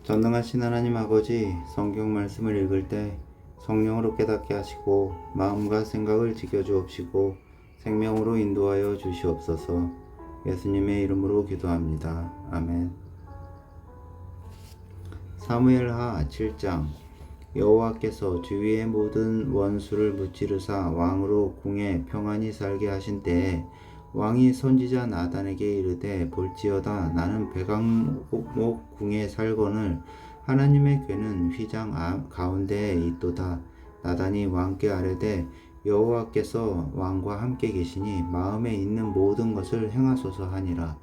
전능하신 하나님 아버지, 성경 말씀을 읽을 때 성령으로 깨닫게 하시고 마음과 생각을 지켜주옵시고 생명으로 인도하여 주시옵소서. 예수님의 이름으로 기도합니다. 아멘. 사무엘하 7장. 여호와께서 주위의 모든 원수를 무찌르사 왕으로 궁에 평안히 살게 하신 때에 왕이 선지자 나단에게 이르되, 볼지어다 나는 백악목 궁에 살거늘 하나님의 궤는 휘장 가운데에 있도다. 나단이 왕께 아뢰되, 여호와께서 왕과 함께 계시니 마음에 있는 모든 것을 행하소서 하니라.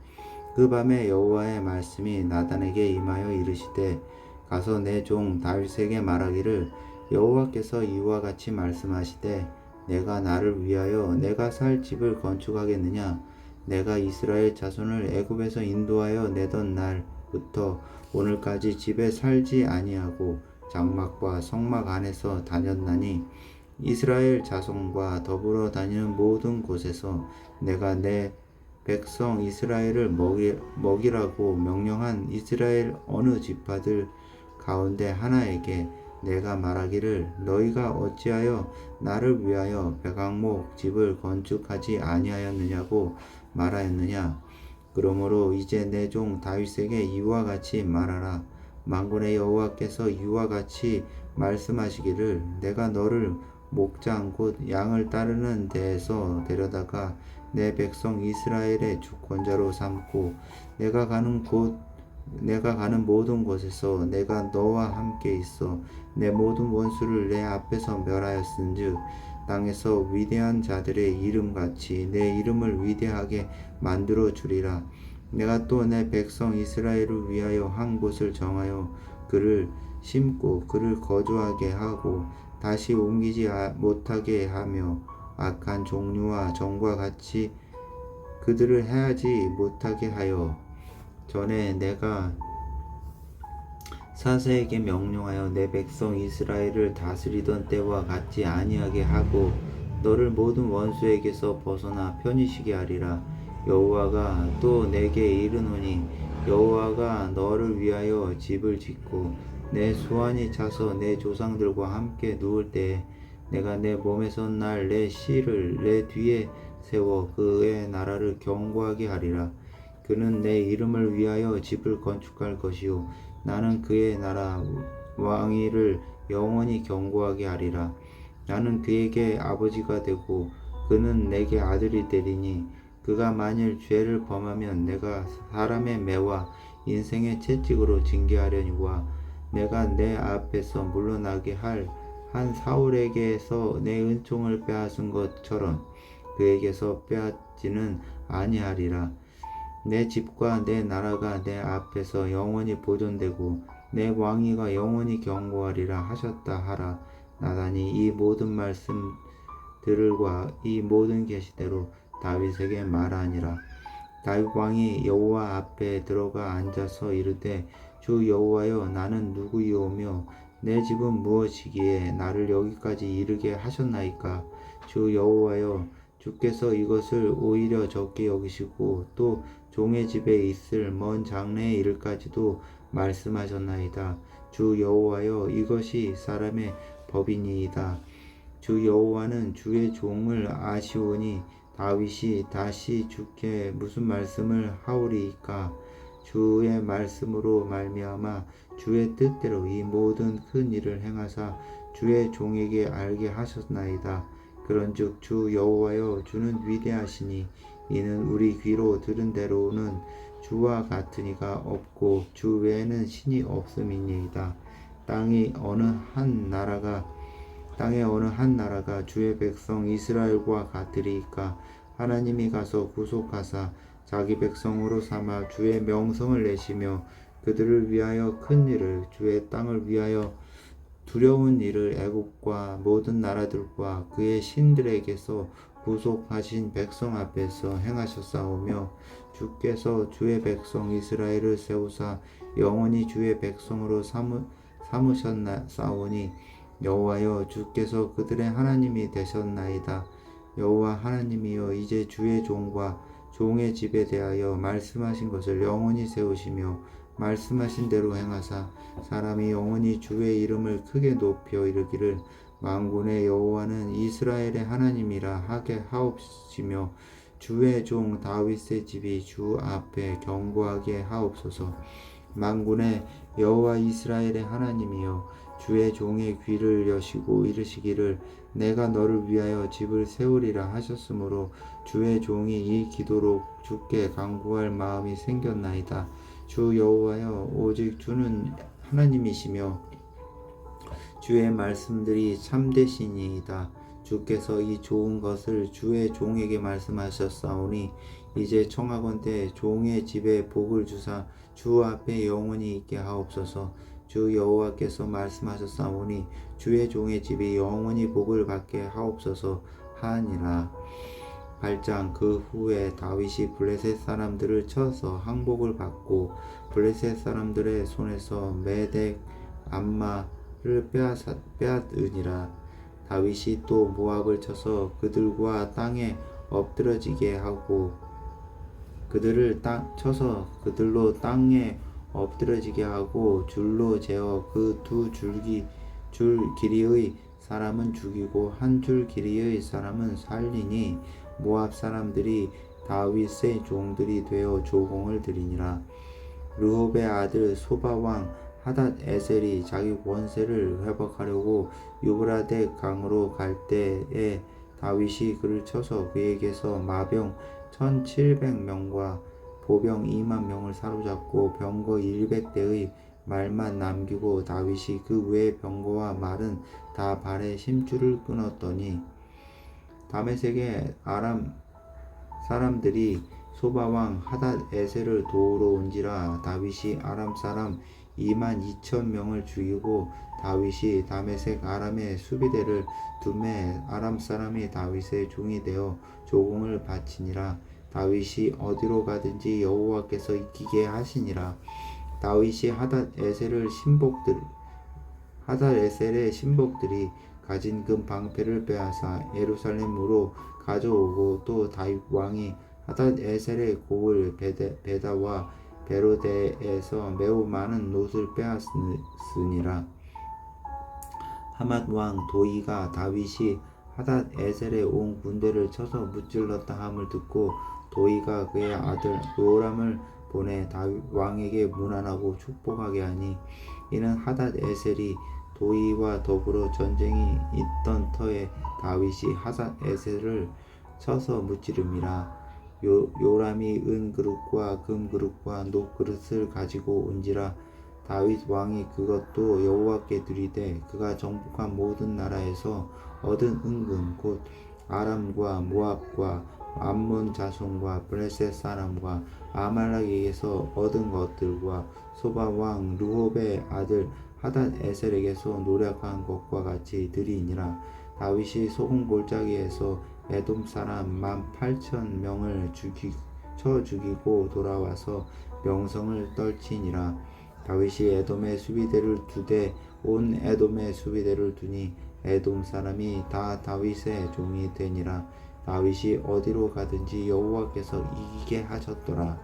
그 밤에 여호와의 말씀이 나단에게 임하여 이르시되, 가서 내 종 다윗에게 말하기를, 여호와께서 이와 같이 말씀하시되, 내가 나를 위하여 내가 살 집을 건축하겠느냐? 내가 이스라엘 자손을 애굽에서 인도하여 내던 날부터 오늘까지 집에 살지 아니하고 장막과 성막 안에서 다녔나니, 이스라엘 자손과 더불어 다니는 모든 곳에서 내가 내 백성 이스라엘을 먹이라고 명령한 이스라엘 어느 지파들 가운데 하나에게 내가 말하기를, 너희가 어찌하여 나를 위하여 백악목 집을 건축하지 아니하였느냐고 말하였느냐? 그러므로 이제 내 종 다윗에게 이와 같이 말하라. 만군의 여호와께서 이와 같이 말씀하시기를, 내가 너를 목장 곧 양을 따르는 데에서 데려다가 내 백성 이스라엘의 주권자로 삼고 내가 가는 모든 곳에서 내가 너와 함께 있어 내 모든 원수를 내 앞에서 멸하였은즉, 땅에서 위대한 자들의 이름같이 내 이름을 위대하게 만들어 주리라. 내가 또 내 백성 이스라엘을 위하여 한 곳을 정하여 그를 심고 그를 거주하게 하고 다시 옮기지 못하게 하며 악한 종류와 정과 같이 그들을 해하지 못하게 하여, 전에 내가 사세에게 명령하여 내 백성 이스라엘을 다스리던 때와 같지 아니하게 하고 너를 모든 원수에게서 벗어나 편히 쉬게 하리라. 여호와가 또 내게 이르노니, 여호와가 너를 위하여 집을 짓고 내 수완이 차서 내 조상들과 함께 누울 때에 내가 내 몸에서 날 내 씨를 내 뒤에 세워 그의 나라를 견고하게 하리라. 그는 내 이름을 위하여 집을 건축할 것이요 나는 그의 나라 왕위를 영원히 견고하게 하리라. 나는 그에게 아버지가 되고 그는 내게 아들이 되리니, 그가 만일 죄를 범하면 내가 사람의 매와 인생의 채찍으로 징계하려니와, 내가 내 앞에서 물러나게 할 한 사울에게서 내 은총을 빼앗은 것처럼 그에게서 빼앗지는 아니하리라. 내 집과 내 나라가 내 앞에서 영원히 보존되고 내 왕위가 영원히 견고하리라 하셨다 하라. 나단이 이 모든 말씀들과 이 모든 계시대로 다윗에게 말하니라. 다윗 왕이 여호와 앞에 들어가 앉아서 이르되, 주 여호와여, 나는 누구이오며 내 집은 무엇이기에 나를 여기까지 이르게 하셨나이까? 주 여호와여, 주께서 이것을 오히려 적게 여기시고 또 종의 집에 있을 먼 장래의 일까지도 말씀하셨나이다. 주 여호와여, 이것이 사람의 법이니이다. 주 여호와는 주의 종을 아시오니 다윗이 다시 주께 무슨 말씀을 하오리이까? 주의 말씀으로 말미암아 주의 뜻대로 이 모든 큰 일을 행하사 주의 종에게 알게 하셨나이다. 그런즉 주 여호와여, 주는 위대하시니 이는 우리 귀로 들은 대로는 주와 같은 이가 없고 주 외에는 신이 없음이니이다. 땅의 어느 한 나라가 주의 백성 이스라엘과 같으리이까? 하나님이 가서 구속하사 자기 백성으로 삼아 주의 명성을 내시며 그들을 위하여 큰 일을, 주의 땅을 위하여 두려운 일을 애국과 모든 나라들과 그의 신들에게서 구속하신 백성 앞에서 행하셨사오며, 주께서 주의 백성 이스라엘을 세우사 영원히 주의 백성으로 삼으셨사오니, 여호와여, 주께서 그들의 하나님이 되셨나이다. 여호와 하나님이여, 이제 주의 종과 종의 집에 대하여 말씀하신 것을 영원히 세우시며 말씀하신 대로 행하사 사람이 영원히 주의 이름을 크게 높여 이르기를 만군의 여호와는 이스라엘의 하나님이라 하게 하옵시며 주의 종 다윗의 집이 주 앞에 견고하게 하옵소서. 만군의 여호와 이스라엘의 하나님이여 주의 종의 귀를 여시고 이르시기를 내가 너를 위하여 집을 세우리라 하셨으므로 주의 종이 이 기도로 주께 간구할 마음이 생겼나이다. 주 여호와여 오직 주는 하나님이시며 주의 말씀들이 참되시니이다. 주께서 이 좋은 것을 주의 종에게 말씀하셨사오니 이제 청하건대 종의 집에 복을 주사 주 앞에 영원히 있게 하옵소서. 주 여호와께서 말씀하셨사오니 주의 종의 집이 영원히 복을 받게 하옵소서 하니라. 8장 그 후에 다윗이 블레셋 사람들을 쳐서 항복을 받고 블레셋 사람들의 손에서 메덱 암마를 빼앗으니라. 다윗이 또 모압을 쳐서 그들과 땅에 엎드러지게 하고 그들로 땅에 엎드러지게 하고 줄로 재어 그 줄 길이의 사람은 죽이고 한 줄 길이의 사람은 살리니 모압 사람들이 다윗의 종들이 되어 조공을 드리니라. 르홉의 아들 소바 왕 하닷 에셀이 자기 원세를 회복하려고 유브라데 강으로 갈 때에 다윗이 그를 쳐서 그에게서 마병 1700명과 보병 2만 명을 사로잡고 병거 100대의 말만 남기고 다윗이 그 외 병거와 말은 다 발에 심줄을 끊었더니 다메섹의 아람 사람들이 소바왕 하닷 에셀을 도우러 온지라. 다윗이 아람 사람 2만 2천 명을 죽이고 다윗이 다메섹 아람의 수비대를 두매 아람 사람이 다윗의 종이 되어 조공을 바치니라. 다윗이 어디로 가든지 여호와께서 이기게 하시니라. 다윗이 하닷 에셀의 신복들이 가진 금 방패를 빼앗아 예루살렘으로 가져오고 또 다윗 왕이 하닷 에셀의 고을 베다와 베로데에서 매우 많은 옷을 빼앗으니라. 하맛 왕 도이가 다윗이 하닷 에셀의 온 군대를 쳐서 무찔렀다 함을 듣고 도이가 그의 아들 요람을 보내 다윗 왕에게 문안하고 축복하게 하니 이는 하닷 에셀이 도이와 더불어 전쟁이 있던 터에 다윗이 하닷 에셀을 쳐서 무찌름이라. 요람이 은 그릇과 금 그릇과 녹 그릇을 가지고 온지라. 다윗 왕이 그것도 여호와께 드리되 그가 정복한 모든 나라에서 얻은 은금 곧 아람과 모압과 암몬 자손과 블레셋 사람과 아말렉에게서 얻은 것들과 소바 왕 르홉의 아들 하닷 에셀에게서 노력한 것과 같이 드리니라. 다윗이 소금 골짜기에서 에돔 사람 18,000명을 쳐 죽이고 돌아와서 명성을 떨치니라. 다윗이 에돔의 수비대를 두되 온 에돔의 수비대를 두니 에돔 사람이 다 다윗의 종이 되니라. 다윗이 어디로 가든지 여호와께서 이기게 하셨더라.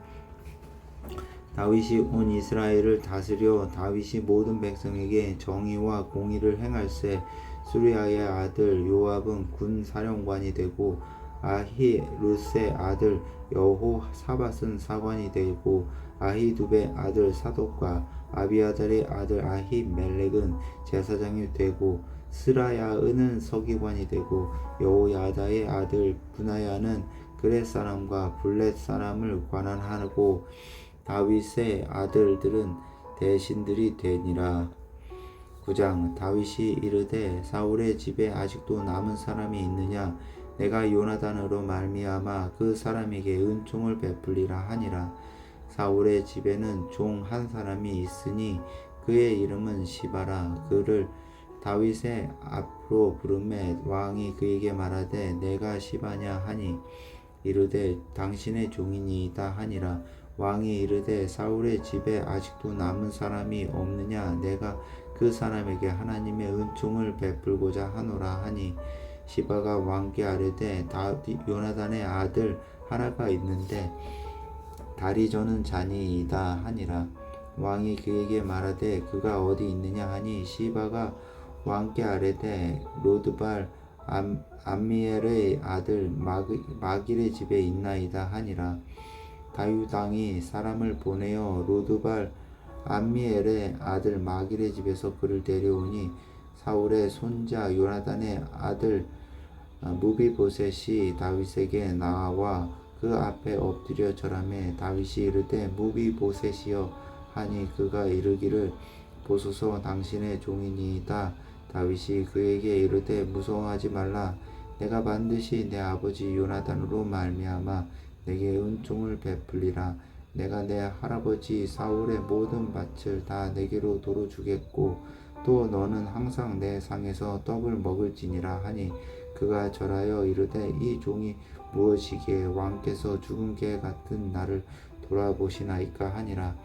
다윗이 온 이스라엘을 다스려 다윗이 모든 백성에게 정의와 공의를 행할세. 수리아의 아들 요압은 군 사령관이 되고 아히루스의 아들 여호사밧은 사관이 되고 아히두베의 아들 사독과 아비아달의 아들 아히멜렉은 제사장이 되고 스라야은 서기관이 되고 여호야다의 아들 분하야는 그렛 사람과 블렛 사람을 관할하고 다윗의 아들들은 대신들이 되니라. 9장 다윗이 이르되 사울의 집에 아직도 남은 사람이 있느냐? 내가 요나단으로 말미암아 그 사람에게 은총을 베풀리라 하니라. 사울의 집에는 종 한 사람이 있으니 그의 이름은 시바라. 그를 다윗의 앞으로 부르매 왕이 그에게 말하되 내가 시바냐 하니 이르되 당신의 종이니이다 하니라. 왕이 이르되 사울의 집에 아직도 남은 사람이 없느냐? 내가 그 사람에게 하나님의 은총을 베풀고자 하노라 하니 시바가 왕께 아뢰되 요나단의 아들 하나가 있는데 다리 저는 자니이다 하니라. 왕이 그에게 말하되 그가 어디 있느냐 하니 시바가 왕께 아뢰되 로드발 암미엘의 아들 마길의 집에 있나이다 하니라. 다윗 왕이 사람을 보내어 로드발 암미엘의 아들 마길의 집에서 그를 데려오니 사울의 손자 요나단의 아들 무비보셋이 다윗에게 나와 그 앞에 엎드려 절하매 다윗이 이르되 무비보셋이여 하니 그가 이르기를 보소서 당신의 종이니이다. 다윗이 그에게 이르되 무서워하지 말라. 내가 반드시 내 아버지 요나단으로 말미암아 내게 은총을 베풀리라. 내가 내 할아버지 사울의 모든 밭을 다 내게로 도로 주겠고 또 너는 항상 내 상에서 떡을 먹을지니라 하니 그가 절하여 이르되 이 종이 무엇이기에 왕께서 죽은 개 같은 나를 돌아보시나이까 하니라.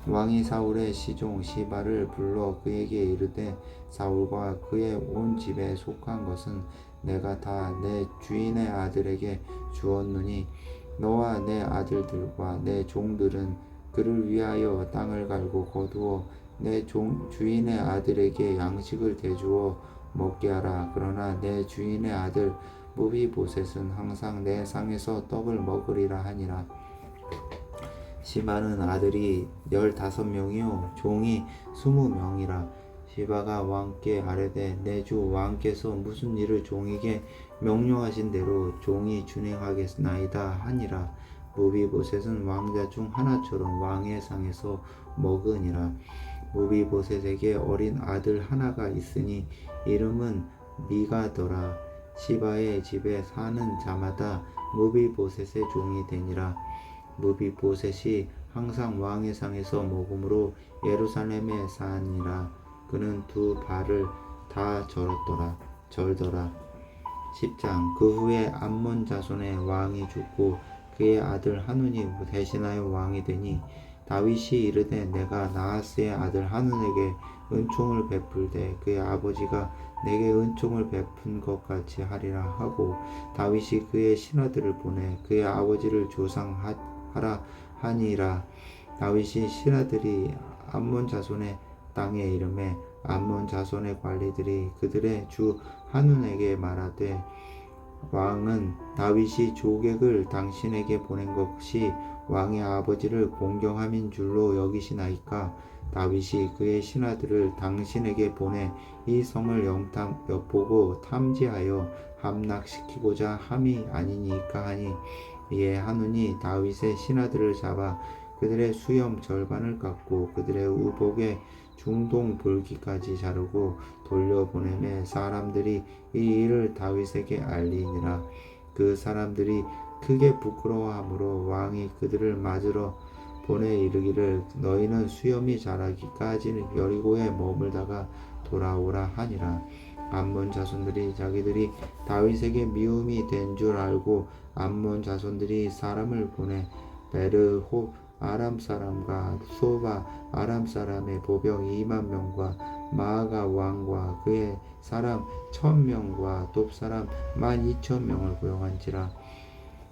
왕이 사울의 시종 시바를 불러 그에게 이르되 사울과 그의 온 집에 속한 것은 내가 다 내 주인의 아들에게 주었느니 너와 내 아들들과 내 종들은 그를 위하여 땅을 갈고 거두어 내 주인의 아들에게 양식을 대주어 먹게 하라. 그러나 내 주인의 아들 무비보셋은 항상 내 상에서 떡을 먹으리라 하니라. 시바는 아들이 15명이요 종이 20명이라. 시바가 왕께 아뢰되 내 주 왕께서 무슨 일을 종에게 명령하신 대로 종이 준행하겠나이다 하니라. 무비보셋은 왕자 중 하나처럼 왕의 상에서 먹으니라. 무비보셋에게 어린 아들 하나가 있으니 이름은 미가더라. 시바의 집에 사는 자마다 무비보셋의 종이 되니라. 무비보셋이 항상 왕의 상에서 먹음으로 예루살렘에 사니라. 그는 두 발을 다 절더라. 10장. 그 후에 암몬 자손의 왕이 죽고 그의 아들 하눈이 대신하여 왕이 되니 다윗이 이르되 내가 나하스의 아들 하눈에게 은총을 베풀되 그의 아버지가 내게 은총을 베푼 것 같이 하리라 하고 다윗이 그의 신하들을 보내 그의 아버지를 조상하라 하니라. 다윗이 신하들이 암몬 자손의 땅에 이름에 암몬 자손의 관리들이 그들의 주 하눈에게 말하되 왕은 다윗이 조객을 당신에게 보낸 것이 왕의 아버지를 공경함인 줄로 여기시나이까. 다윗이 그의 신하들을 당신에게 보내 이 성을 엿보고 탐지하여 함락시키고자 함이 아니니까 하니 이에 하눈이 다윗의 신하들을 잡아 그들의 수염 절반을 깎고 그들의 우복의 중동 볼기까지 자르고 돌려보내매 사람들이 이 일을 다윗에게 알리니라. 그 사람들이 크게 부끄러워하므로 왕이 그들을 맞으러 보내 이르기를 너희는 수염이 자라기까지 여리고에 머물다가 돌아오라 하니라. 암몬 자손들이 자기들이 다윗에게 미움이 된 줄 알고 암몬 자손들이 사람을 보내 베르홉 아람 사람과 소바 아람 사람의 보병 2만 명과 마아가 왕과 그의 사람 1000명과 돕 사람 12,000명을 고용한지라.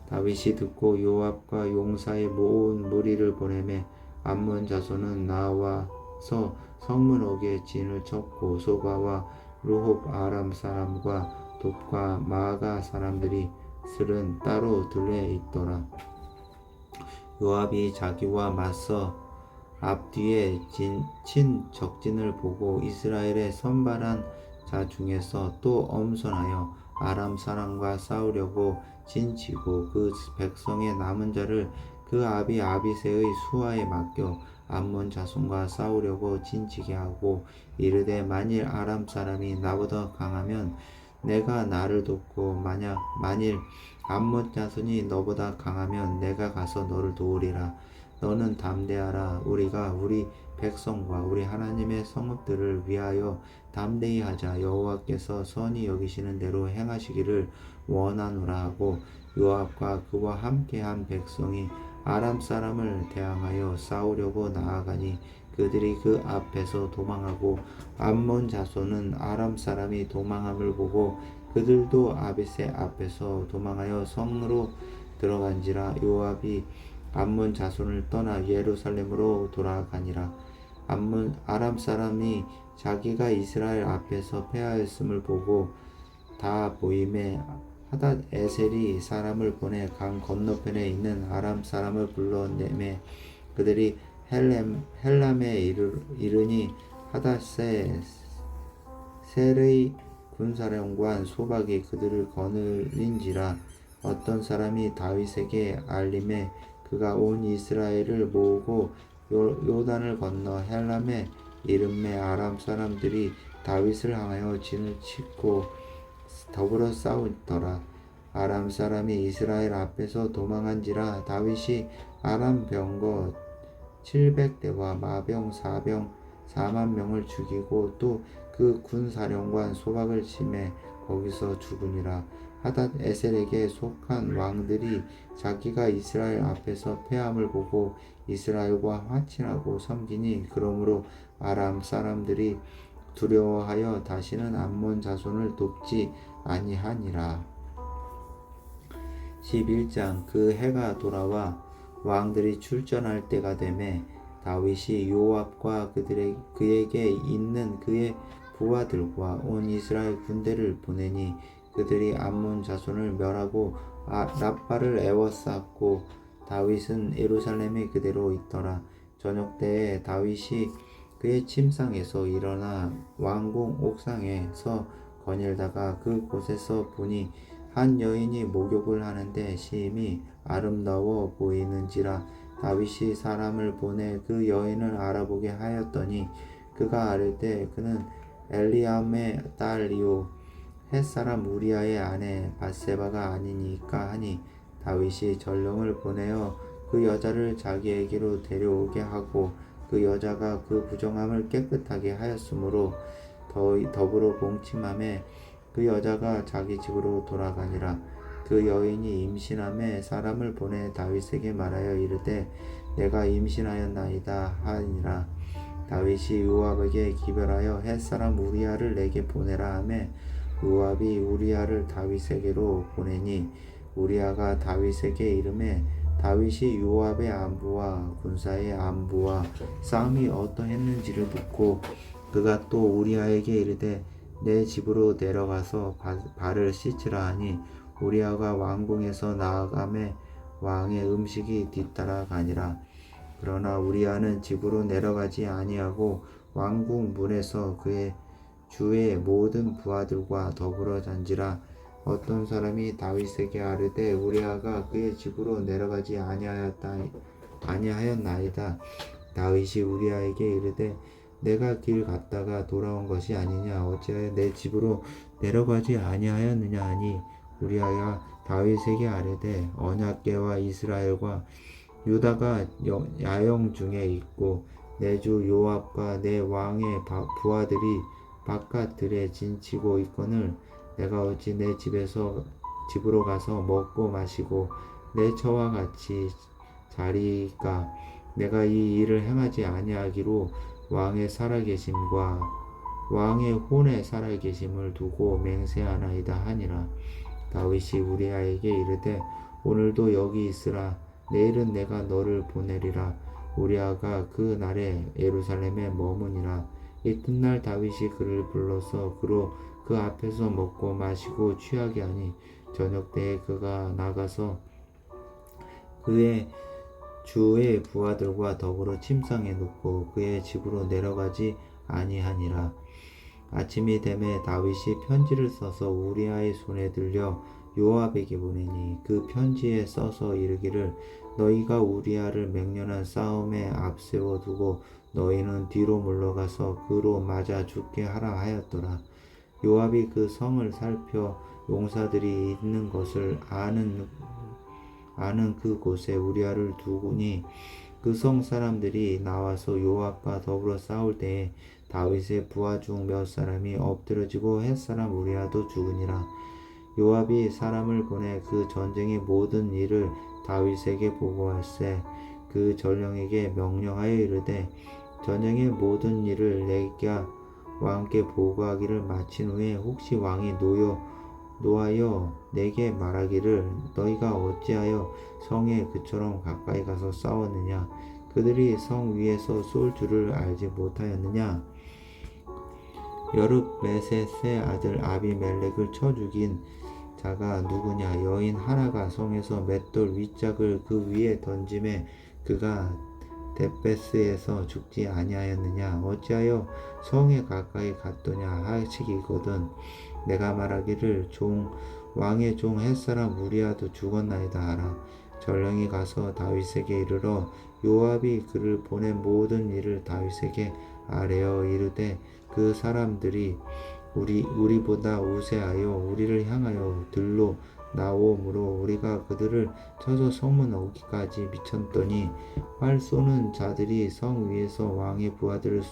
다윗이 듣고 요압과 용사의 모은 무리를 보내매 암몬 자손은 나와서 성문옥에 진을 쳤고 소바와 루홉 아람 사람과 돕과 마아가 사람들이 슬은 따로 둘레 있더라. 요압이 자기와 맞서 앞뒤에 친 적진을 보고 이스라엘의 선발한 자 중에서 또 엄선하여 아람 사람과 싸우려고 진치고 그 백성의 남은 자를 그 아비 아비새의 수하에 맡겨 암몬 자손과 싸우려고 진치게 하고 이르되 만일 아람 사람이 나보다 강하면 내가 나를 돕고 만일 암몬 자손이 너보다 강하면 내가 가서 너를 도우리라. 너는 담대하라. 우리가 우리 백성과 우리 하나님의 성읍들을 위하여 담대히 하자. 여호와께서 선히 여기시는 대로 행하시기를 원하노라 하고 요압과 그와 함께한 백성이 아람 사람을 대항하여 싸우려고 나아가니 그들이 그 앞에서 도망하고 암몬 자손은 아람 사람이 도망함을 보고 그들도 아비새 앞에서 도망하여 성으로 들어간지라. 요압이 암몬 자손을 떠나 예루살렘으로 돌아가니라. 아람 사람이 자기가 이스라엘 앞에서 패하였음을 보고 다 모임에 하닷 에셀이 사람을 보내 강 건너편에 있는 아람 사람을 불러내매 그들이 헬람에 이르니 하닷의 셀의 군사령관 소박이 그들을 거느린지라. 어떤 사람이 다윗에게 알림에 그가 온 이스라엘을 모으고 요단을 건너 헬람에 이름매 아람 사람들이 다윗을 향하여 진을 치고 더불어 싸우더라. 아람 사람이 이스라엘 앞에서 도망한지라. 다윗이 아람 병거 700대와 마병 4만 명을 죽이고 또 그 군사령관 소박을 치매 거기서 죽으니라. 하닷 에셀에게 속한 왕들이 자기가 이스라엘 앞에서 패함을 보고 이스라엘과 화친하고 섬기니 그러므로 아람 사람들이 두려워하여 다시는 암몬 자손을 돕지 아니하니라. 11장. 그 해가 돌아와 왕들이 출전할 때가 되매 다윗이 요압과 그에게 있는 그의 부하들과 온 이스라엘 군대를 보내니 그들이 암몬 자손을 멸하고 랍바를 에워쌌고 다윗은 예루살렘에 그대로 있더라. 저녁 때에 다윗이 그의 침상에서 일어나 왕궁 옥상에서 거닐다가 그 곳에서 보니 한 여인이 목욕을 하는데 심히 아름다워 보이는지라. 다윗이 사람을 보내 그 여인을 알아보게 하였더니 그가 아뢰되 그는 엘리암의 딸이요 햇사람 우리아의 아내 밧세바가 아니니까 하니 다윗이 전령을 보내어 그 여자를 자기에게로 데려오게 하고 그 여자가 그 부정함을 깨끗하게 하였으므로 더불어 봉침함에 그 여자가 자기 집으로 돌아가니라. 그 여인이 임신함에 사람을 보내 다윗에게 말하여 이르되 내가 임신하였나이다 하니라. 다윗이 요압에게 기별하여 햇사람 우리아를 내게 보내라 하매 요압이 우리아를 다윗에게로 보내니 우리아가 다윗에게 이르매 다윗이 요압의 안부와 군사의 안부와 싸움이 어떠했는지를 묻고 그가 또 우리아에게 이르되 내 집으로 내려가서 발을 씻으라 하니 우리아가 왕궁에서 나아가매 왕의 음식이 뒤따라 가니라. 그러나 우리아는 집으로 내려가지 아니하고 왕궁 문에서 그의 주의 모든 부하들과 더불어 잔지라. 어떤 사람이 다윗에게 아뢰되 우리아가 그의 집으로 내려가지 아니하였나이다. 다윗이 우리아에게 이르되 내가 길 갔다가 돌아온 것이 아니냐 어찌하여 내 집으로 내려가지 아니하였느냐 하니 우리아가 다윗에게 아뢰되 언약궤와 이스라엘과 유다가 야영 중에 있고 내 주 요압과 내 왕의 부하들이 바깥들에 진치고 있거늘 내가 어찌 내 집으로 가서 먹고 마시고 내 처와 같이 자리이까. 내가 이 일을 행하지 아니하기로 왕의 살아계심과 왕의 혼의 살아계심을 두고 맹세하나이다 하니라. 다윗이 우리아에게 이르되 오늘도 여기 있으라. 내일은 내가 너를 보내리라. 우리아가 그 날에 예루살렘에 머무니라. 이튿날 다윗이 그를 불러서 그로 그 앞에서 먹고 마시고 취하게 하니 저녁 때에 그가 나가서 그의 주의 부하들과 더불어 침상에 눕고 그의 집으로 내려가지 아니하니라. 아침이 되매 다윗이 편지를 써서 우리아의 손에 들려 요압에게 보내니 그 편지에 써서 이르기를 너희가 우리아를 맹렬한 싸움에 앞세워 두고 너희는 뒤로 물러가서 그로 맞아 죽게 하라 하였더라. 요압이 그 성을 살펴 용사들이 있는 것을 아는 그 곳에 우리아를 두고니 그 성 사람들이 나와서 요압과 더불어 싸울 때에 다윗의 부하 중 몇 사람이 엎드러지고 햇사람 우리아도 죽으니라. 요압이 사람을 보내 그 전쟁의 모든 일을 다윗에게 보고할세 그 전령에게 명령하여 이르되 전쟁의 모든 일을 내가 왕께 보고하기를 마친 후에 혹시 왕이 노하여 내게 말하기를 너희가 어찌하여 성에 그처럼 가까이 가서 싸웠느냐. 그들이 성 위에서 쏠 줄을 알지 못하였느냐? 여룹메셋의 아들 아비멜렉을 쳐 죽인 자가 누구냐? 여인 하나가 성에서 맷돌 윗짝을 그 위에 던짐에 그가 데베스에서 죽지 아니하였느냐? 어찌하여 성에 가까이 갔더냐 하시기거든. 내가 말하기를 왕의 종 햇사람 우리아도 죽었나이다 하라. 전령이 가서 다윗에게 이르러 요압이 그를 보낸 모든 일을 다윗에게 아뢰어 이르되 그 사람들이 우리보다 우세하여 우리를 향하여 들로 나오므로 우리가 그들을 쳐서 성문 오기까지 미쳤더니 활 쏘는 자들이 성 위에서 왕의 부하들을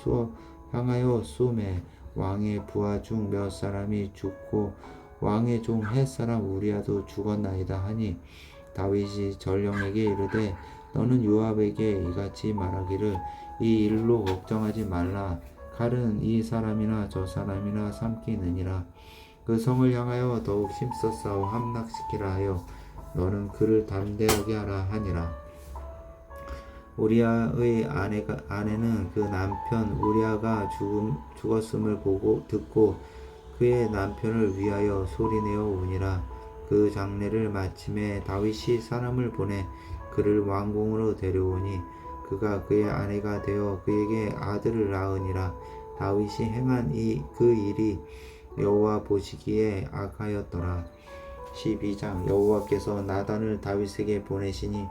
향하여 쏘매 왕의 부하 중 몇 사람이 죽고 왕의 종 햇사람 우리아도 죽었나이다 하니 다윗이 전령에게 이르되 너는 요압에게 이같이 말하기를 이 일로 걱정하지 말라. 칼은 이 사람이나 저 사람이나 삼키느니라. 그 성을 향하여 더욱 힘써 싸워 함락시키라 하여 너는 그를 담대하게 하라 하니라. 우리아의 아내는 그 남편 우리아가 죽었음을 듣고 그의 남편을 위하여 소리내어 우니라. 그 장례를 마침에 다윗이 사람을 보내 그를 왕궁으로 데려오니 그가 그의 아내가 되어 그에게 아들을 낳으니라. 다윗이 행한 그 일이 여호와 보시기에 악하였더라. 12장 여호와께서 나단을 다윗에게 보내시니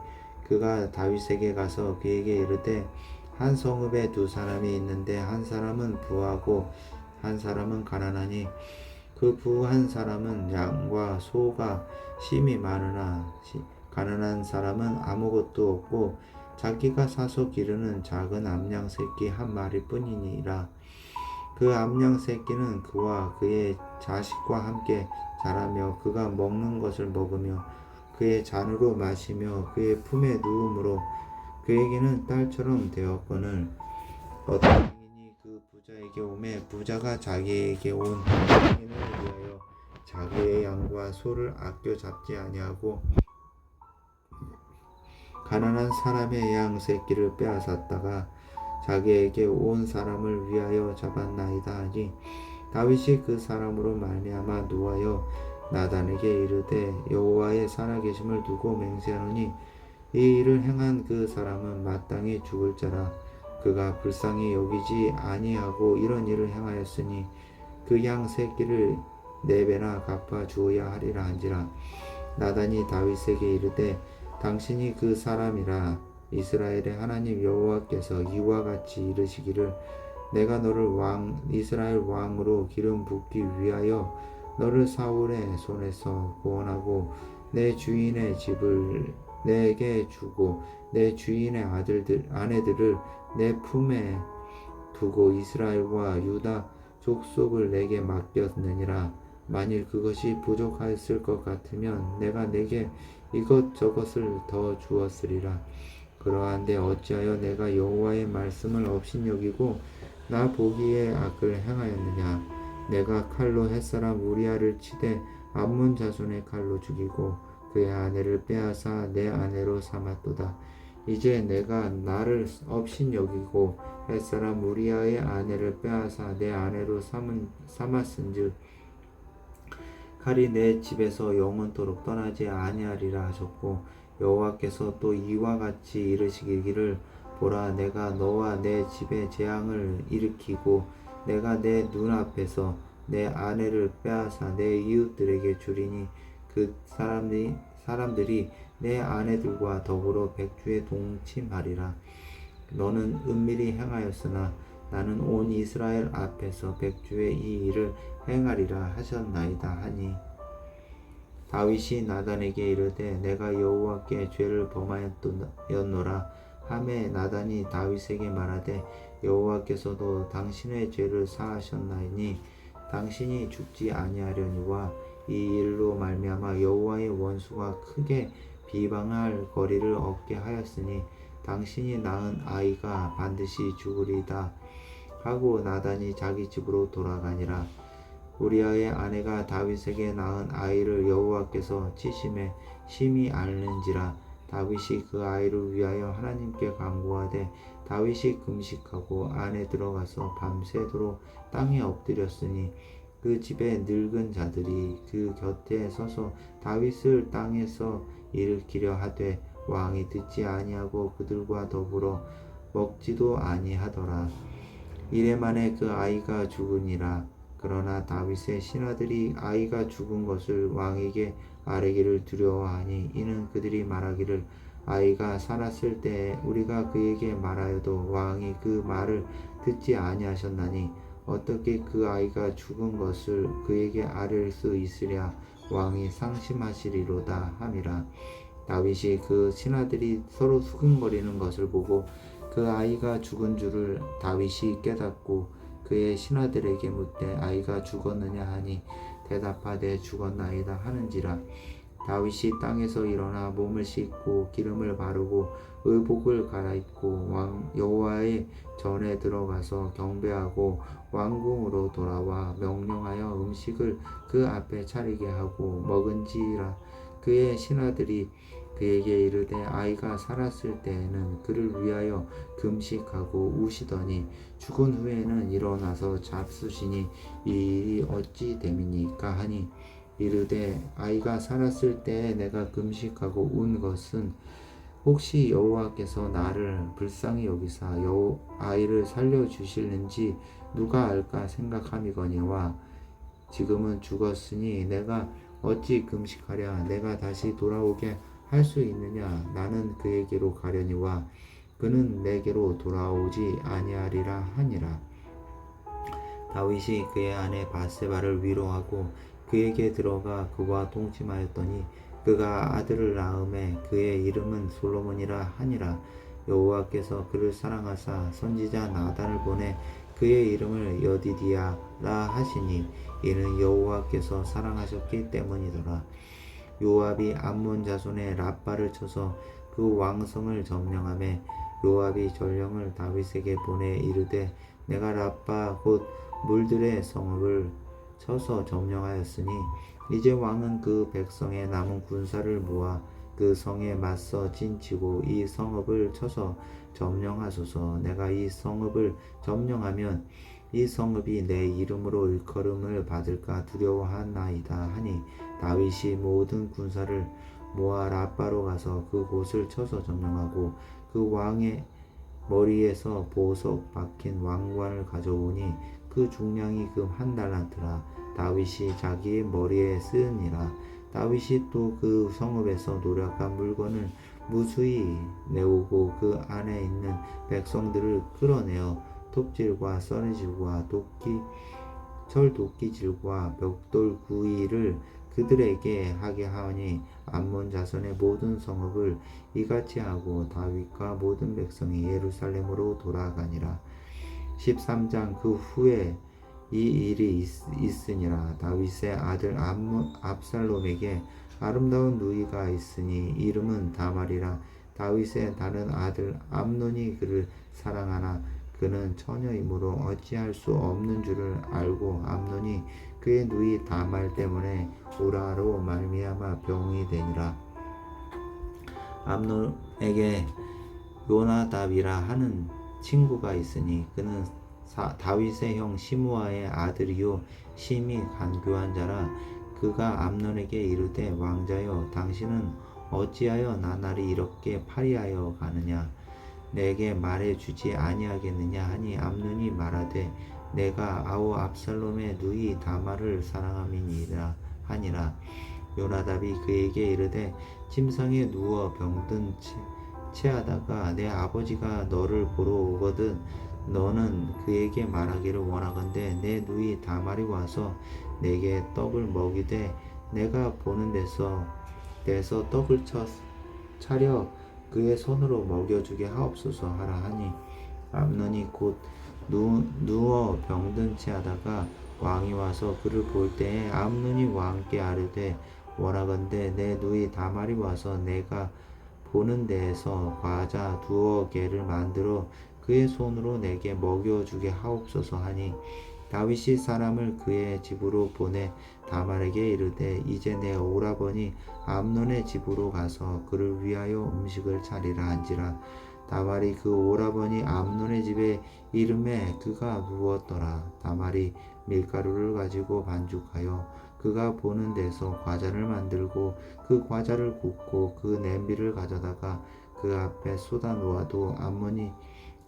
그가 다윗에게 가서 그에게 이르되 한 성읍에 두 사람이 있는데 한 사람은 부하고 한 사람은 가난하니 그 부한 사람은 양과 소가 심이 많으나 가난한 사람은 아무것도 없고 자기가 사서 기르는 작은 암양 새끼 한 마리뿐이니라. 그 암양 새끼는 그와 그의 자식과 함께 자라며 그가 먹는 것을 먹으며 그의 잔으로 마시며 그의 품에 누움으로 그에게는 딸처럼 되었거늘 어떤 행인이 그 부자에게 오매 부자가 자기에게 온 행인을 위하여 자기의 양과 소를 아껴 잡지 아니하고 가난한 사람의 양 새끼를 빼앗았다가 자기에게 온 사람을 위하여 잡았나이다 하니 다윗이 그 사람으로 말미암아 노하여 나단에게 이르되 여호와의 살아계심을 두고 맹세하노니 이 일을 행한 그 사람은 마땅히 죽을 자라. 그가 불쌍히 여기지 아니하고 이런 일을 행하였으니 그 양 새끼를 4배나 갚아 주어야 하리라 한지라. 나단이 다윗에게 이르되 당신이 그 사람이라. 이스라엘의 하나님 여호와께서 이와 같이 이르시기를 내가 너를 이스라엘 왕으로 기름 붓기 위하여 너를 사울의 손에서 구원하고 내 주인의 집을 내게 주고 내 주인의 아내들을 내 품에 두고 이스라엘과 유다 족속을 내게 맡겼느니라. 만일 그것이 부족하였을 것 같으면 내가 내게 이것저것을 더 주었으리라. 그러한데 어찌하여 내가 여호와의 말씀을 업신여기고 나 보기에 악을 행하였느냐. 내가 칼로 햇사람 우리아를 치되 암몬 자손의 칼로 죽이고 그의 아내를 빼앗아 내 아내로 삼았도다. 이제 내가 나를 업신여기고 햇사람 우리아의 아내를 빼앗아 내 아내로 삼았은즉 칼이 내 집에서 영원토록 떠나지 아니하리라 하셨고 여호와께서 또 이와 같이 이르시기를 보라 내가 너와 내 집에 재앙을 일으키고 내가 내 눈앞에서 내 아내를 빼앗아 내 이웃들에게 주리니 그 사람들이 내 아내들과 더불어 백주에 동침하리라. 너는 은밀히 행하였으나 나는 온 이스라엘 앞에서 백주에 이 일을 행하리라 하셨나이다 하니 다윗이 나단에게 이르되 내가 여호와께 죄를 범하였노라 하매 나단이 다윗에게 말하되 여호와께서도 당신의 죄를 사하셨나이니 당신이 죽지 아니하려니와 이 일로 말미암아 여호와의 원수가 크게 비방할 거리를 얻게 하였으니 당신이 낳은 아이가 반드시 죽으리다 하고 나단이 자기 집으로 돌아가니라. 우리아의 아내가 다윗에게 낳은 아이를 여호와께서 치심에 심히 앓는지라. 다윗이 그 아이를 위하여 하나님께 간구하되 다윗이 금식하고 안에 들어가서 밤새도록 땅에 엎드렸으니 그 집에 늙은 자들이 그 곁에 서서 다윗을 땅에서 일으키려 하되 왕이 듣지 아니하고 그들과 더불어 먹지도 아니하더라. 이래 만에 그 아이가 죽으니라. 그러나 다윗의 신하들이 아이가 죽은 것을 왕에게 아뢰기를 두려워하니 이는 그들이 말하기를 아이가 살았을 때에 우리가 그에게 말하여도 왕이 그 말을 듣지 아니하셨나니 어떻게 그 아이가 죽은 것을 그에게 아뢰 수 있으랴 왕이 상심하시리로다 함이라. 다윗이 그 신하들이 서로 수근거리는 것을 보고 그 아이가 죽은 줄을 다윗이 깨닫고 그의 신하들에게 묻되 아이가 죽었느냐 하니 대답하되 죽었나이다 하는지라. 다윗이 땅에서 일어나 몸을 씻고 기름을 바르고 의복을 갈아입고 여호와의 전에 들어가서 경배하고 왕궁으로 돌아와 명령하여 음식을 그 앞에 차리게 하고 먹은지라. 그의 신하들이 그에게 이르되 아이가 살았을 때에는 그를 위하여 금식하고 우시더니 죽은 후에는 일어나서 잡수시니 이 일이 어찌 됨이니까 하니 이르되 아이가 살았을 때에 내가 금식하고 운 것은 혹시 여호와께서 나를 불쌍히 여기사 아이를 살려주실는지 누가 알까 생각함이거니와 지금은 죽었으니 내가 어찌 금식하랴. 내가 다시 돌아오게 할 수 있느냐. 나는 그에게로 가려니와 그는 내게로 돌아오지 아니하리라 하니라. 다윗이 그의 아내 바세바를 위로하고 그에게 들어가 그와 동침하였더니 그가 아들을 낳음에 그의 이름은 솔로몬이라 하니라. 여호와께서 그를 사랑하사 선지자 나단을 보내 그의 이름을 여디디야라 하시니 이는 여호와께서 사랑하셨기 때문이더라. 요압이 암몬 자손의 랍바를 쳐서 그 왕성을 점령하매 요압이 전령을 다윗에게 보내 이르되 내가 랍바 곧 물들의 성읍을 쳐서 점령하였으니 이제 왕은 그 백성의 남은 군사를 모아 그 성에 맞서 진치고 이 성읍을 쳐서 점령하소서. 내가 이 성읍을 점령하면 이 성읍이 내 이름으로 일컬음을 받을까 두려워하나이다 하니 다윗이 모든 군사를 모아 랍바로 가서 그 곳을 쳐서 점령하고 그 왕의 머리에서 보석 박힌 왕관을 가져오니 그 중량이 금 1달란트라. 다윗이 자기의 머리에 쓰니라. 다윗이 또 그 성읍에서 노력한 물건을 무수히 내오고 그 안에 있는 백성들을 끌어내어 톱질과 써니질과 철도끼질과 벽돌 구이를 그들에게 하게 하니 암몬 자손의 모든 성읍을 이같이 하고 다윗과 모든 백성이 예루살렘으로 돌아가니라. 13장. 그 후에 이 일이 있으니라. 다윗의 아들 압살롬에게 아름다운 누이가 있으니 이름은 다말이라. 다윗의 다른 아들 암논이 그를 사랑하나 그는 처녀이므로 어찌할 수 없는 줄을 알고 암논이 그의 누이 다말 때문에 우라로 말미암아 병이 되니라. 암논에게 요나답이라 하는 친구가 있으니 그는 다윗의 형 시므아의 아들이요 심히 간교한 자라. 그가 암논에게 이르되 왕자여 당신은 어찌하여 나날이 이렇게 파리하여 가느냐. 내게 말해 주지 아니하겠느냐 하니 암논이 말하되 내가 아우 압살롬의 누이 다말을 사랑함이니라 하니라. 요나답이 그에게 이르되 침상에 누워 병든 체하다가 내 아버지가 너를 보러 오거든 너는 그에게 말하기를 원하건대 내 누이 다말이 와서 내게 떡을 먹이되 내가 보는 데서 떡을 차려 그의 손으로 먹여주게 하옵소서 하라 하니 암논이 곧 누워 병든 체하다가 왕이 와서 그를 볼 때에 암논이 왕께 아뢰되 원하건대 내 누이 다말이 와서 내가 보는 데에서 과자 2어 개를 만들어 그의 손으로 내게 먹여주게 하옵소서 하니 다윗이 사람을 그의 집으로 보내 다말에게 이르되 이제 내 오라버니 암논의 집으로 가서 그를 위하여 음식을 차리라 한지라. 다말이 그 오라버니 암논의 집에 이름에 그가 누웠더라. 다말이 밀가루를 가지고 반죽하여 그가 보는 데서 과자를 만들고 그 과자를 굽고 그 냄비를 가져다가 그 앞에 쏟아 놓아도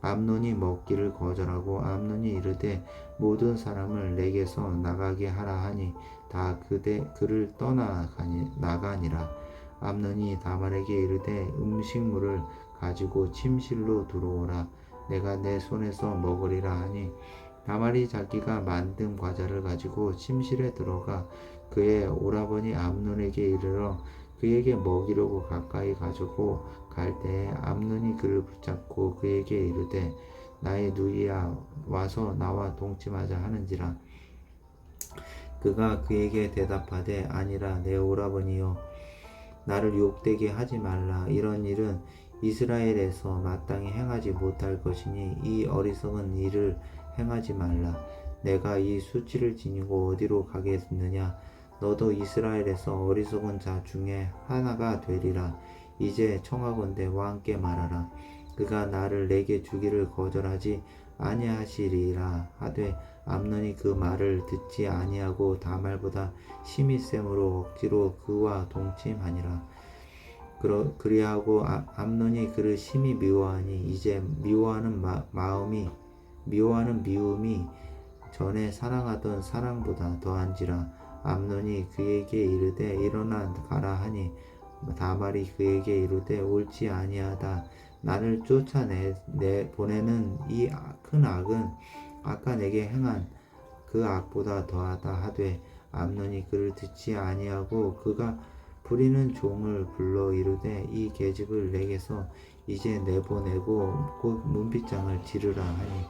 암논이 먹기를 거절하고 암논이 이르되 모든 사람을 내게서 나가게 하라 하니 다 그를 나가니라. 암논이 다말에게 이르되 음식물을 가지고 침실로 들어오라. 내가 내 손에서 먹으리라 하니 다말이 자기가 만든 과자를 가지고 침실에 들어가 그의 오라버니 암논에게 이르러 그에게 먹이려고 가까이 가지고 갈 때에 암논이 그를 붙잡고 그에게 이르되 나의 누이야 와서 나와 동침하자 하는지라. 그가 그에게 대답하되 아니라 내 오라버니여 나를 욕되게 하지 말라. 이런 일은 이스라엘에서 마땅히 행하지 못할 것이니 이 어리석은 일을 행하지 말라. 내가 이 수치를 지니고 어디로 가겠느냐. 너도 이스라엘에서 어리석은 자 중에 하나가 되리라. 이제 청하건대 왕께 말하라. 그가 나를 내게 주기를 거절하지 아니하시리라 하되 암논이 그 말을 듣지 아니하고 다말보다 심히 셈으로 억지로 그와 동침하니라. 그리하고 암논이 그를 심히 미워하니 이제 미워하는 미움이 전에 사랑하던 사랑보다 더한지라. 암논이 그에게 이르되 일어나 가라 하니 다말이 그에게 이르되 옳지 아니하다. 나를 보내는 이 큰 악은 아까 내게 행한 그 악보다 더하다 하되 암논이 그를 듣지 아니하고 그가 부리는 종을 불러 이르되 이 계집을 내게서 이제 내보내고 곧 문빗장을 지르라 하니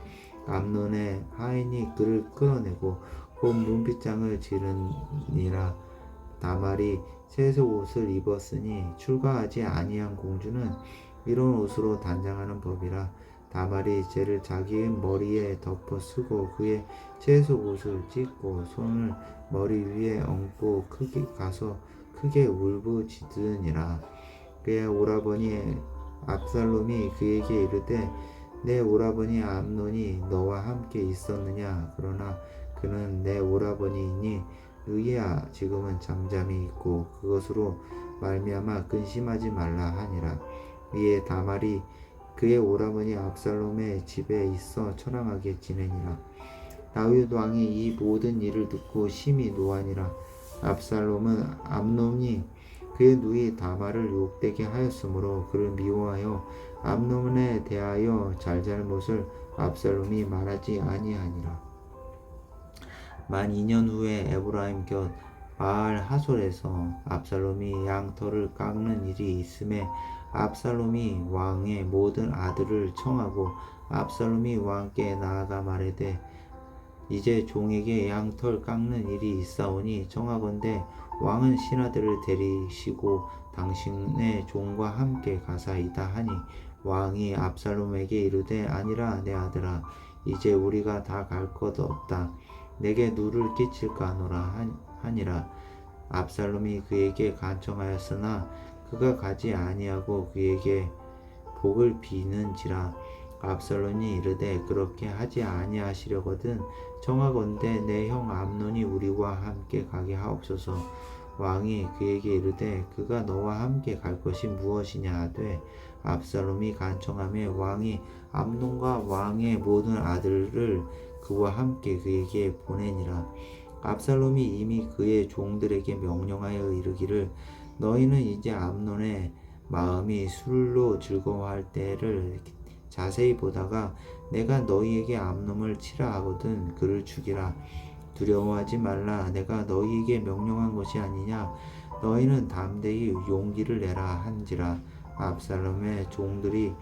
암논의 하인이 그를 끌어내고 곧 문빗장을 지르니라. 다말이 채소 옷을 입었으니 출가하지 아니한 공주는 이런 옷으로 단장하는 법이라. 다말이 쟤를 자기의 머리에 덮어 쓰고 그의 채소 옷을 찢고 손을 머리 위에 얹고 크게 울부짖으니라. 그의 오라버니 압살롬이 그에게 이르되 내 오라버니 암논이 너와 함께 있었느냐. 그러나 그는 내 오라버니이니 의야 지금은 잠잠히 있고 그것으로 말미암아 근심하지 말라 하니라. 이에 다말이 그의 오라버니 압살롬의 집에 있어 처량하게 지내니라. 다윗 왕이 이 모든 일을 듣고 심히 노하니라. 압살롬은 암논이 그의 누이 다말을 욕되게 하였으므로 그를 미워하여 암논에 대하여 잘잘못을 압살롬이 말하지 아니하니라. 만 2년 후에 에브라임 곁 바알 하솔에서 압살롬이 양털을 깎는 일이 있음에 압살롬이 왕의 모든 아들을 청하고 압살롬이 왕께 나아가 말하되 이제 종에게 양털 깎는 일이 있사오니 청하건대 왕은 신하들을 데리시고 당신의 종과 함께 가사이다 하니 왕이 압살롬에게 이르되 아니라 내 아들아 이제 우리가 다 갈 것 없다. 내게 누를 끼칠까 하노라 하니라. 압살롬이 그에게 간청하였으나 그가 가지 아니하고 그에게 복을 비는지라. 압살롬이 이르되 그렇게 하지 아니하시려거든 청하건대 내 형 암논이 우리와 함께 가게 하옵소서. 왕이 그에게 이르되 그가 너와 함께 갈 것이 무엇이냐 하되 압살롬이 간청하며 왕이 암논과 왕의 모든 아들을 그와 함께 그에게 보내니라. 압살롬이 이미 그의 종들에게 명령하여 이르기를 너희는 이제 암논의 마음이 술로 즐거워할 때를 자세히 보다가 내가 너희에게 암논을 치라 하거든 그를 죽이라. 두려워하지 말라. 내가 너희에게 명령한 것이 아니냐. 너희는 담대히 용기를 내라 한지라. 압살롬의 종들이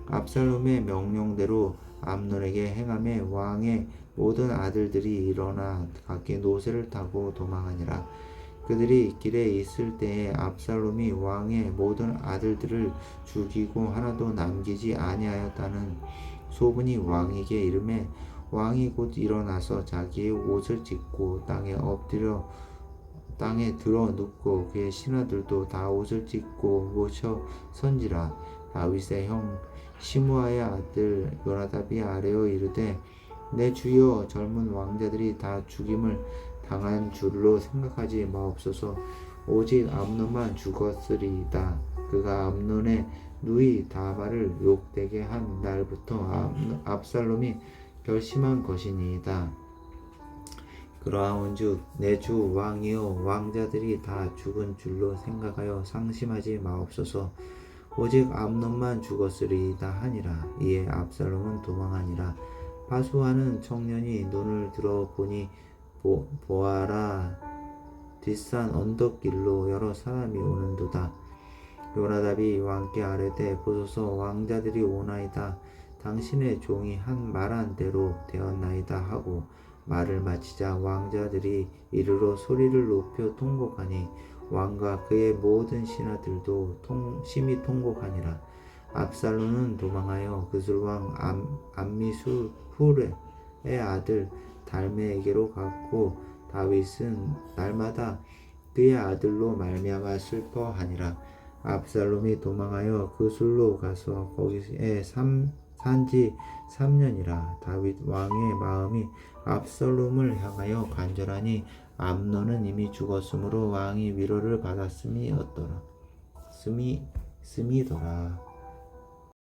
압살롬의 명령대로 암논에게 행하며 왕의 모든 아들들이 일어나 각기 노새를 타고 도망하니라. 그들이 길에 있을 때에 압살롬이 왕의 모든 아들들을 죽이고 하나도 남기지 아니하였다는 소문이 왕에게 이르매 왕이 곧 일어나서 자기의 옷을 찢고 땅에 들어 눕고 그의 신하들도 다 옷을 찢고 모셔 선지라. 다윗의 형 시므아의 아들 요나답이 아뢰어 이르되 내 주여 젊은 왕자들이 다 죽임을 당한 줄로 생각하지 마옵소서. 오직 암논만 죽었으리이다. 그가 암논의 누이 다말을 욕되게 한 날부터 압살롬이 결심한 것이니이다. 그러하온즉 내 주 왕이여 왕자들이 다 죽은 줄로 생각하여 상심하지 마옵소서. 오직 암논만 죽었으리이다 하니라. 이에 압살롬은 도망하니라. 파수하는 청년이 눈을 들어 보니 보아라 뒷산 언덕길로 여러 사람이 오는도다. 요나답이 왕께 아뢰되 보소서 왕자들이 오나이다. 당신의 종이 한 말한 대로 되었나이다 하고 말을 마치자 왕자들이 이르러 소리를 높여 통곡하니 왕과 그의 모든 신하들도 심히 통곡하니라. 압살롬은 도망하여 그술왕 암미수 후레의 아들 달메에게로 갔고 다윗은 날마다 그의 아들로 말미암아 슬퍼하니라. 압살롬이 도망하여 그술로 가서 거기에 산지 3년이라. 다윗 왕의 마음이 압살롬을 향하여 간절하니 암논은 이미 죽었으므로 왕이 위로를 받았음이더라.